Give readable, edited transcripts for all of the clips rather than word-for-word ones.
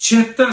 76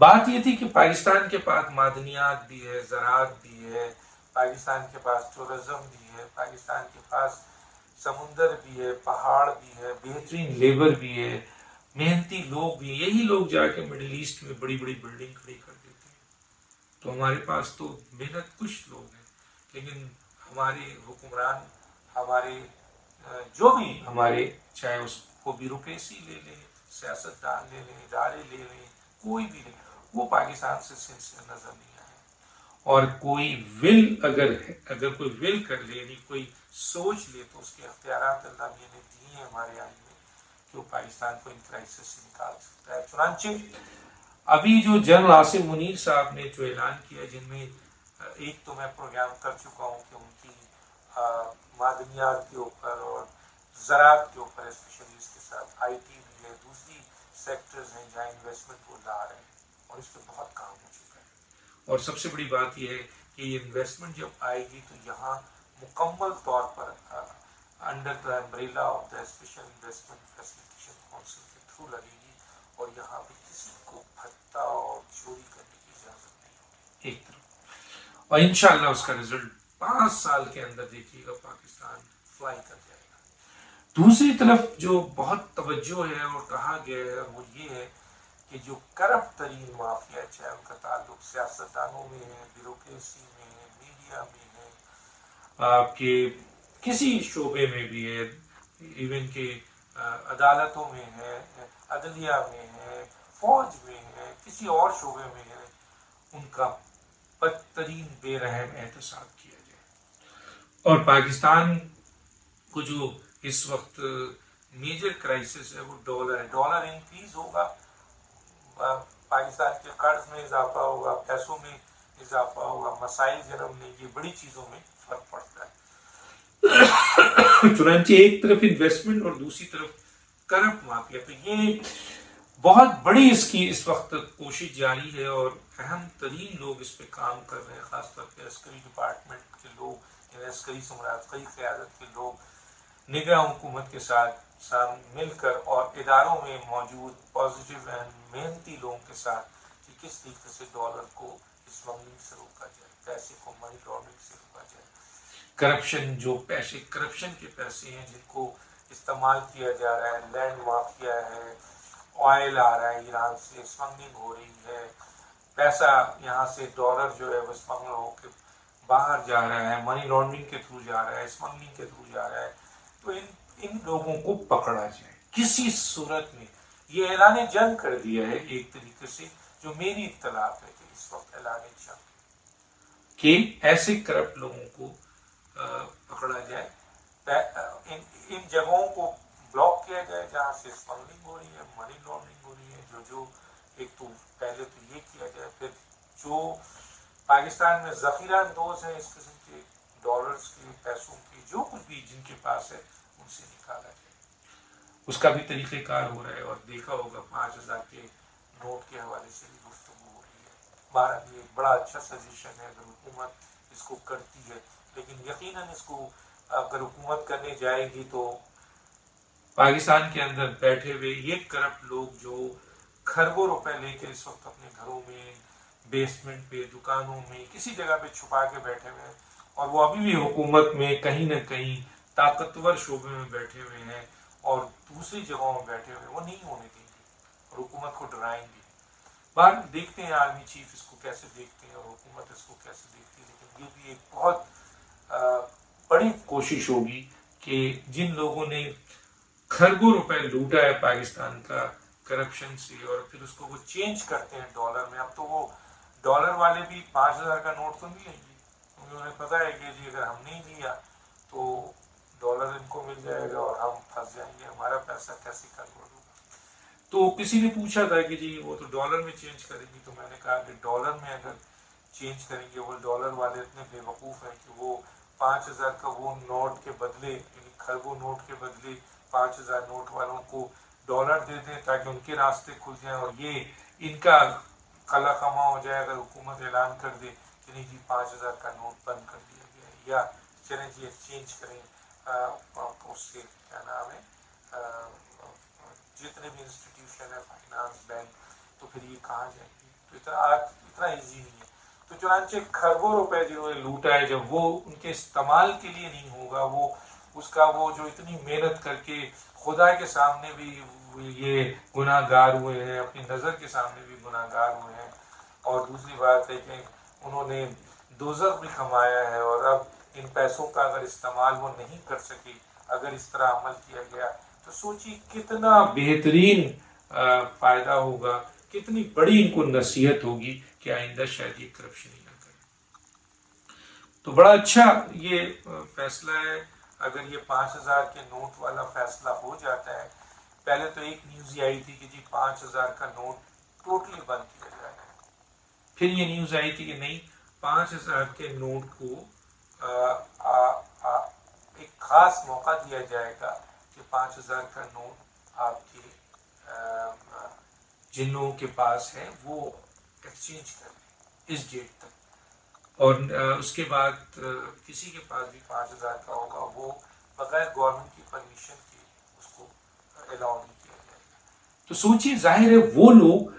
بات یہ تھی کہ پاکستان کے پاس معدنیات بھی ہے، زراعت بھی ہے، پاکستان کے پاس ٹورزم بھی ہے، پاکستان کے پاس سمندر بھی ہے، پہاڑ بھی ہے، بہترین لیبر بھی ہے، محنتی لوگ بھی ہیں۔ یہی لوگ جا کے مڈل ایسٹ میں بڑی بڑی بلڈنگ کھڑی کر دیتے ہیں۔ تو ہمارے پاس تو محنت کش لوگ ہیں، لیکن ہمارے حکمران، ہمارے جو بھی ہمارے، چاہے اس کو بیوروکریسی لے لیں، سیاستدان لے لیں، ادارے لے لیں، کوئی بھی نہیں، وہ پاکستان سے سلسلہ نظر نہیں آیا۔ اور کوئی ول اگر کوئی ول کر لے، یعنی کوئی سوچ لے، تو اس کے اختیارات اللہ میاں نے دیے ہیں ہمارے آئین میں کہ وہ پاکستان کو ان کرائسس سے نکال سکتا ہے۔ چنانچہ ابھی جو جنرل عاصم منیر صاحب نے جو اعلان کیا، جن میں ایک تو میں پروگرام کر چکا ہوں کہ ان کی معدنیات کے اوپر اور زراعت کے اوپر اسپیشلی، اس کے ساتھ آئی ٹی بھی ہے، دوسری سیکٹرز ہیں جہاں انویسٹمنٹ وہ لا رہے ہیں، اور اس پہ بہت کام ہو چکا ہے۔ اور سب سے بڑی بات یہ ہے کہ یہ انویسٹمنٹ جب آئے گی تو یہاں مکمل طور پر under the umbrella of the special investment facilitation council کے تھرو لگے گی، اور یہاں پہ کسی کو بھتہ اور چوری کرنے کی اجازت نہیں ہوگی، ایک طرف۔ اور انشاءاللہ اس کا رزلٹ 5 سال کے اندر دیکھیے گا، پاکستان فلائی کر جائے گا۔ دوسری طرف جو بہت توجہ ہے اور کہا گیا ہے، وہ یہ ہے کہ جو کرپٹ ترین مافیا، چاہے ان کا تعلق سیاستدانوں میں ہے، بیوروکریسی میں ہے، میڈیا میں ہے، آپ کے کسی شعبے میں بھی ہے، ایون کہ عدالتوں میں ہے، عدلیہ میں ہے، فوج میں ہے، کسی اور شعبے میں ہے، ان کا بدترین بے رحم احتساب کیا جائے۔ اور پاکستان کو جو اس وقت میجر کرائسس ہے وہ ڈالر ہے، ڈالر انکریز ہوگا، پاکستان کے قرض میں اضافہ ہوگا، پیسوں میں اضافہ ہوگا، مسائل جنم لیں گے، بڑی چیزوں میں فرق پڑتا ہے۔ چنانچہ ایک طرف انویسٹمنٹ اور دوسری طرف کرپٹ مافیا، تو یہ بہت بڑی اس کی اس وقت کوشش جاری ہے، اور اہم ترین لوگ اس پہ کام کر رہے ہیں، خاص طور پہ عسکری ڈپارٹمنٹ کے لوگ، یعنی عسکری عسکری قیادت کے لوگ نگراں حکومت کے ساتھ مل کر، اور اداروں میں موجود پازیٹیو اینڈ محنتی لوگوں کے ساتھ، کہ کس طریقے سے ڈالر کو اسمگلنگ سے روکا جائے، پیسے کو منی لانڈرنگ سے روکا جائے، کرپشن جو پیسے، کرپشن کے پیسے ہیں جن کو استعمال کیا جا رہا ہے، لینڈ مافیا ہے، آئل آ رہا ہے ایران سے، اسمگلنگ ہو رہی ہے، پیسہ یہاں سے ڈالر جو ہے وہ اسمگل ہو کے باہر جا رہا ہے، منی لانڈرنگ کے تھرو جا رہا ہے، اسمگلنگ کے تھرو جا رہا ہے، تو ان لوگوں کو پکڑا جائے کسی صورت میں۔ یہ اعلان جنگ کر دیا ہے ایک طریقے سے، جو میری اطلاع ہے کہ اس وقت اعلان جنگ کہ ایسے کرپٹ لوگوں کو پکڑا جائے، ان جگہوں کو بلاک کیا جائے جہاں سے اسمگلنگ ہو رہی ہے، منی لانڈرنگ ہو رہی ہے، جو ایک تو پہلے تو یہ کیا جائے، پھر جو پاکستان میں ذخیرہ اندوز ہیں اس قسم کے ڈالرز کی، پیسوں کی، جو کچھ بھی جن کے پاس ہے ان سے نکالا جائے۔ اس کا بھی طریقہ کار ہو رہا ہے، اور دیکھا ہوگا 5,000 کے نوٹ کے حوالے سے بھی گفتگو ہو رہی ہے۔ بھارت یہ بڑا اچھا سجیشن ہے اگر حکومت اس کو کرتی ہے، لیکن یقیناً اس کو اگر حکومت کرنے جائے گی تو پاکستان کے اندر بیٹھے ہوئے یہ کرپٹ لوگ جو کھربوں روپے لے کے اس وقت اپنے گھروں میں، بیسمنٹ پہ، دکانوں میں، کسی جگہ پہ چھپا کے بیٹھے ہوئے ہیں، اور وہ ابھی بھی حکومت میں کہیں نہ کہیں طاقتور شعبے میں بیٹھے ہوئے ہیں، اور دوسری جگہوں میں بیٹھے ہوئے ہیں، وہ نہیں ہونے دیں گے اور حکومت کو ڈرائیں گے۔ بعد دیکھتے ہیں آرمی چیف اس کو کیسے دیکھتے ہیں اور حکومت اس کو کیسے دیکھتی ہے، لیکن یہ بھی ایک بہت بڑی کوشش ہوگی کہ جن لوگوں نے کھربوں روپے لوٹا ہے پاکستان کا کرپشن سے، اور پھر اس کو وہ چینج کرتے ہیں ڈالر میں۔ اب تو وہ ڈالر والے بھی 5,000 کا نوٹ تو نہیں لیں گے، کیونکہ انہیں پتہ ہے کہ جی اگر ہم نہیں لیا تو ڈالر ان کو مل جائے گا اور ہم پھنس جائیں گے، ہمارا پیسہ کیسے کنورٹ ہوگا۔ تو کسی نے پوچھا تھا کہ جی وہ تو ڈالر میں چینج کریں گی، تو میں نے کہا کہ ڈالر میں اگر چینج کریں گے، وہ ڈالر والے اتنے بے وقوف ہیں کہ وہ 5,000 کا وہ نوٹ کے بدلے، یعنی کھربوں نوٹ کے بدلے 5,000 نوٹ والوں کو ڈالر دے دیں تاکہ ان کے راستے کھل جائیں، اور یہ ان کا قلع خما ہو جائے اگر حکومت اعلان کر دے کہ نہیں جی 5,000 کا نوٹ بند کر دیا گیا ہے، یا چلیں جی ایکسچینج کریں اس سے کیا نام ہے جتنے بھی انسٹیٹیوشن ہے، فائنانس، بینک، تو پھر یہ کہاں جائیں گے؟ تو اتنا ایزی نہیں ہے. تو چنانچہ خربوں روپے جنہوں نے لوٹا ہے، جب وہ ان کے استعمال کے لیے نہیں ہوگا، وہ اس کا وہ جو اتنی محنت کر کے خدا کے سامنے بھی یہ گناہ گار ہوئے ہیں، اپنی نظر کے سامنے بھی گناہ گار ہوئے ہیں، اور دوسری بات ہے کہ انہوں نے دوزخ بھی کمایا ہے، اور اب ان پیسوں کا اگر استعمال وہ نہیں کر سکے، اگر اس طرح عمل کیا گیا تو سوچیے کتنا بہترین فائدہ ہوگا، کتنی بڑی ان کو نصیحت ہوگی کہ آئندہ شاید یہ کرپشن ہی نہ کریں. تو بڑا اچھا یہ فیصلہ ہے. اگر یہ 5,000 کے نوٹ والا فیصلہ ہو جاتا ہے، پہلے تو ایک نیوز یہ آئی تھی کہ جی 5,000 کا نوٹ ٹوٹلی بند کیا جائے گا. پھر یہ نیوز آئی تھی کہ نہیں، 5,000 کے نوٹ کو ایک خاص موقع دیا جائے گا کہ 5,000 کا نوٹ آپ کے جن لوگوں کے پاس ہے وہ ایکسچینج کر لیں اس ڈیٹ تک، اور اس کے بعد کسی کے پاس بھی 5,000 کا ہوگا وہ بغیر گورنمنٹ کی پرمیشن کے اس کو الاؤ نہیں کیا جائے گا. تو سوچیے، ظاہر ہے وہ لوگ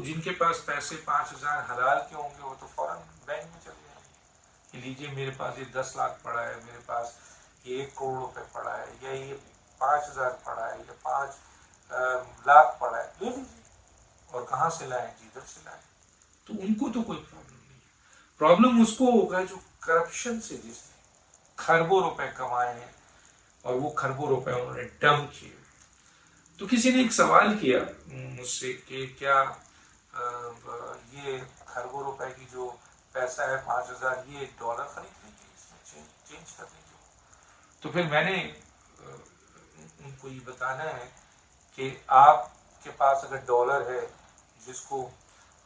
جن کے پاس پیسے 5,000 حلال کے ہوں گے وہ تو فوراً بینک میں چلے جائیں گے کہ لیجیے میرے پاس یہ 10 لاکھ پڑا ہے، میرے پاس یہ 1 کروڑ روپے پڑا ہے، یا یہ 5,000 پڑا ہے، یا 5 لاکھ پڑا ہے، لے لیجیے. اور کہاں سے لائیں؟ جدھر سے لائیں. تو ان کو تو کوئی پرابلم نہیں ہے. پرابلم اس کو ہوگا جو کرپشن سے جس نے خربوں روپے کمائے ہیں اور وہ خربوں روپے انہوں نے ڈمپ کیے. تو کسی نے ایک سوال کیا مجھ سے کہ کیا یہ خربوں روپے کی جو پیسہ ہے 5,000 یہ ڈالر خریدنے کے اس میں چینج کرنے کے. تو پھر میں نے ان کو یہ بتانا ہے کہ آپ کے پاس اگر ڈالر ہے جس کو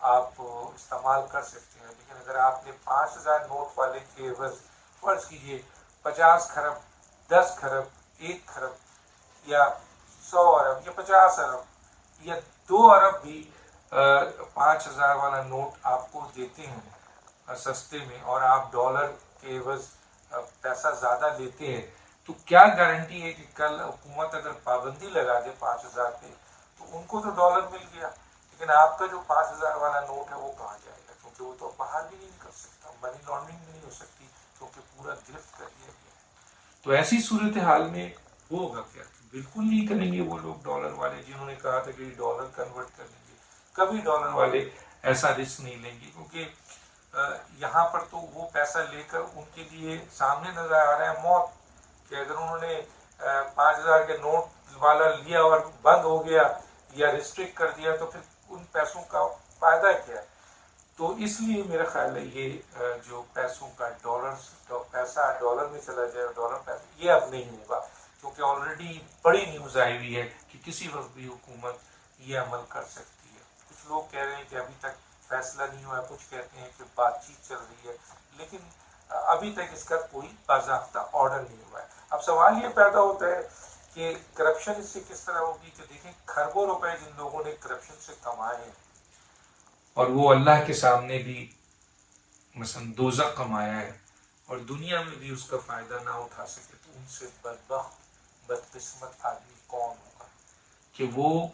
آپ استعمال کر سکتے ہیں، لیکن اگر آپ نے 5,000 نوٹ والے کے عوض فرض کیجیے 50 کھرب 10 کھرب 1 کھرب یا 100 ارب یا 50 ارب یا 2 ارب بھی 5,000 والا نوٹ آپ کو دیتے ہیں سستے میں، اور آپ ڈالر کے عوض پیسہ زیادہ لیتے ہیں، تو کیا گارنٹی ہے کہ کل حکومت اگر پابندی لگا دے 5,000 پہ تو ان کو تو ڈالر مل گیا، لیکن آپ کا جو 5,000 والا نوٹ ہے وہ کہاں جائے گا؟ کیونکہ وہ تو باہر بھی نہیں نکل سکتا، منی لانڈرنگ بھی نہیں ہو سکتی کیونکہ پورا گرفت کر دیا گیا. تو ایسی صورتحال میں ہوگا کیا؟ بالکل نہیں کریں گے وہ لوگ ڈالر والے جنہوں نے کہا تھا کہ ڈالر کنورٹ کر لیں گے، کبھی ڈالر والے ایسا رسک نہیں لیں گے، کیونکہ یہاں پر تو وہ پیسہ لے کر ان کے لیے سامنے نظر آ رہا ہے موت، کہ اگر انہوں نے 5,000 کے نوٹ والا لیا اور بند ہو گیا یا ریسٹرکٹ کر دیا تو پھر ان پیسوں کا فائدہ کیا ہے. تو اس لیے میرا خیال ہے یہ جو پیسوں کا پیسہ ڈالر میں چلا جائے، ڈالر پیسہ یہ اب نہیں ہوگا، کیونکہ آلریڈی بڑی نیوز آئی ہوئی ہے کہ کسی وقت بھی حکومت یہ عمل کر سکتی ہے. کچھ لوگ کہہ رہے ہیں کہ ابھی تک فیصلہ نہیں ہوا ہے، کچھ کہتے ہیں کہ بات چیت چل رہی ہے، لیکن ابھی تک اس کا کوئی باضابطہ آرڈر نہیں ہوا ہے. اب سوال یہ پیدا ہوتا ہے کہ کرپشن اس سے کس طرح ہوگی، کہ دیکھیں خربوں روپے جن لوگوں نے کرپشن سے کمائے ہیں اور وہ اللہ کے سامنے بھی مثلا دوزخ کمایا ہے اور دنیا میں بھی اس کا فائدہ نہ اٹھا سکے، تو ان سے بدبخت بدقسمت آدمی کون ہوگا کہ وہ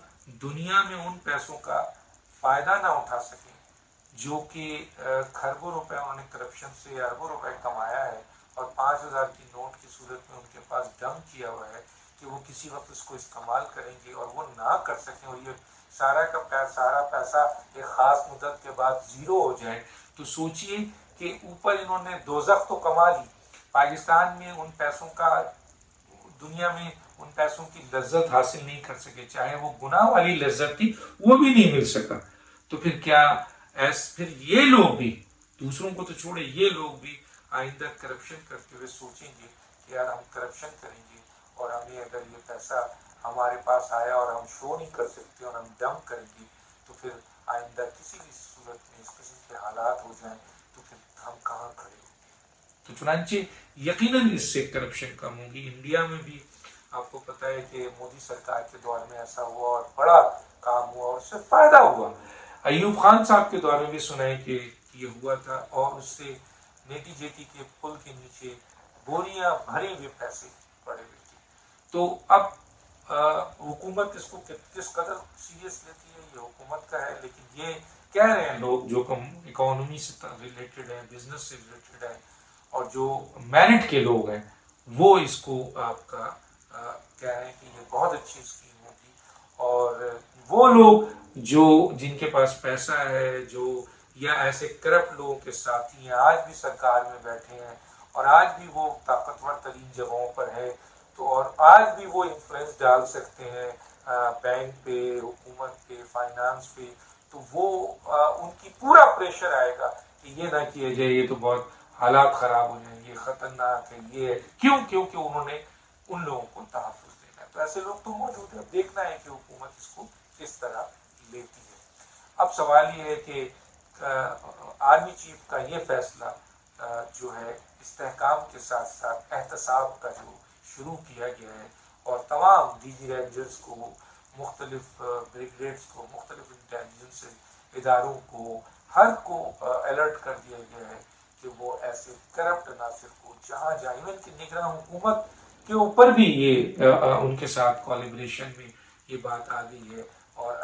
دنیا میں ان پیسوں کا فائدہ نہ اٹھا سکے جو کہ خربوں روپے انہوں نے کرپشن سے اربوں روپے کمایا ہے، اور 5,000 کی نوٹ کی صورت میں ان کے پاس ڈمپ کیا ہوا ہے کہ وہ کسی وقت اس کو استعمال کریں گے اور وہ نہ کر سکیں، اور یہ سارا پیسہ ایک خاص مدت کے بعد زیرو ہو جائے. تو سوچئے کہ اوپر انہوں نے دوزخ تو کما لی، پاکستان میں ان پیسوں کا دنیا میں ان پیسوں کی لذت حاصل نہیں کر سکے، چاہے وہ گناہ والی لذت تھی وہ بھی نہیں مل سکا. تو پھر کیا پھر یہ لوگ بھی، دوسروں کو تو چھوڑے، یہ لوگ بھی آئندہ کرپشن کرتے ہوئے سوچیں گے کہ یار ہم کرپشن کریں گے اور ہمیں اگر یہ پیسہ ہمارے پاس آیا اور ہم شو نہیں کر سکتے اور ہم ڈمپ کریں گے تو پھر آئندہ کسی بھی صورت میں اس قسم کے حالات ہو جائیں تو پھر ہم کہاں کھڑے ہوں گے. تو چنانچہ یقیناً اس سے کرپشن کم ہوگی. انڈیا میں بھی آپ کو پتہ ہے کہ مودی سرکار کے دور میں ایسا ہوا اور بڑا کام ہوا اور اس سے فائدہ ہوا. ایوب خان صاحب کے دور میں بھی سنا ہے کہ یہ ہوا تھا، اور اس سے نیٹی جیٹی کے پل کے نیچے بوریاں بھرے ہوئے پیسے پڑے ہوئے تھے. تو اب حکومت اس کو کس قدر سیریس لیتی ہے یہ حکومت کا ہے، لیکن یہ کہہ رہے ہیں لوگ جو اکانومی سے ریلیٹڈ ہیں، بزنس سے ریلیٹڈ ہیں، اور جو میرٹ کے لوگ ہیں وہ اس کو آپ کا کہہ رہے ہیں کہ یہ بہت اچھی اسکیم ہوگی. اور وہ لوگ جن کے پاس پیسہ ہے، جو یا ایسے کرپٹ لوگوں کے ساتھی ہیں، آج بھی سرکار میں بیٹھے ہیں اور آج بھی وہ طاقتور ترین جگہوں پر ہے، تو اور آج بھی وہ انفلوئنس ڈال سکتے ہیں بینک پہ، حکومت پہ، فائنانس پہ، تو وہ ان کی پورا پریشر آئے گا کہ یہ نہ کیا جائے، یہ تو بہت حالات خراب ہو جائیں گے، خطرناک ہے یہ ہے. کیونکہ انہوں نے ان لوگوں کو تحفظ دینا ہے. تو ایسے لوگ تو موجود ہیں. اب دیکھنا ہے کہ حکومت اس کو کس طرح لیتی ہے. اب سوال یہ ہے کہ آرمی چیف کا یہ فیصلہ جو ہے استحکام کے ساتھ ساتھ احتساب کا جو شروع کیا گیا ہے، اور تمام ڈی جی رینجرز کو، مختلف بریگیڈس کو، مختلف انٹیلیجنس اداروں کو، ہر کو الرٹ کر دیا گیا ہے کہ وہ ایسے کرپٹ عناصر کو جہاں ایون کہ نگراں حکومت کے اوپر بھی یہ ان کے ساتھ کولیبریشن میں یہ بات آ گئی ہے، اور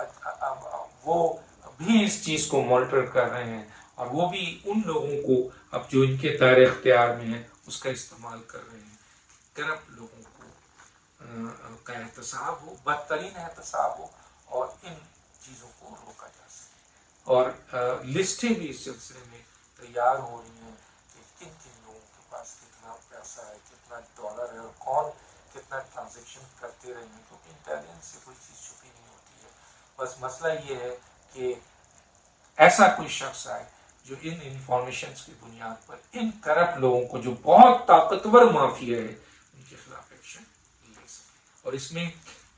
وہ بھی اس چیز کو مانیٹر کر رہے ہیں، اور وہ بھی ان لوگوں کو اب جو ان کے دائرے اختیار میں ہیں اس کا استعمال کر رہے ہیں. کرپٹ لوگوں کو کا احتساب ہو، بدترین احتساب ہو، اور ان چیزوں کو روکا جا سکے. اور لسٹیں بھی اس سلسلے میں تیار ہو رہی ہیں کہ کن کن لوگوں کے پاس کتنا پیسہ ہے، کتنا ڈالر ہے، اور کون کتنا ٹرانزیکشن کرتے رہے ہیں، کیونکہ انٹیلیجنس سے کوئی چیز چھپی نہیں ہوتی ہے. بس مسئلہ یہ ہے کہ ایسا کوئی شخص آئے جو ان انفارمیشنز کی بنیاد پر ان کرپٹ لوگوں کو، جو بہت طاقتور مافیا ہے، ان کے خلاف ایکشن لے سکے. اور اس میں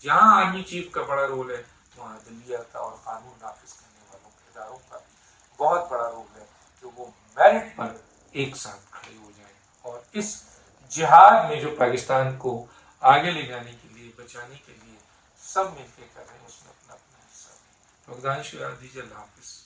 جہاں آرمی چیف کا بڑا رول ہے، وہاں عدلیہ کا اور قانون نافذ کرنے والوں کے اداروں کا بھی بہت بڑا رول ہے کہ وہ میرٹ پر ایک ساتھ کھڑے ہو جائیں، اور اس جہاد میں جو پاکستان کو آگے لے جانے کے لیے، بچانے کے لیے سب مل کے کر رہے ہیں، اس میں اپنا اپنا حصہ دیں. تو دانش دیجیے. اللہ حافظ.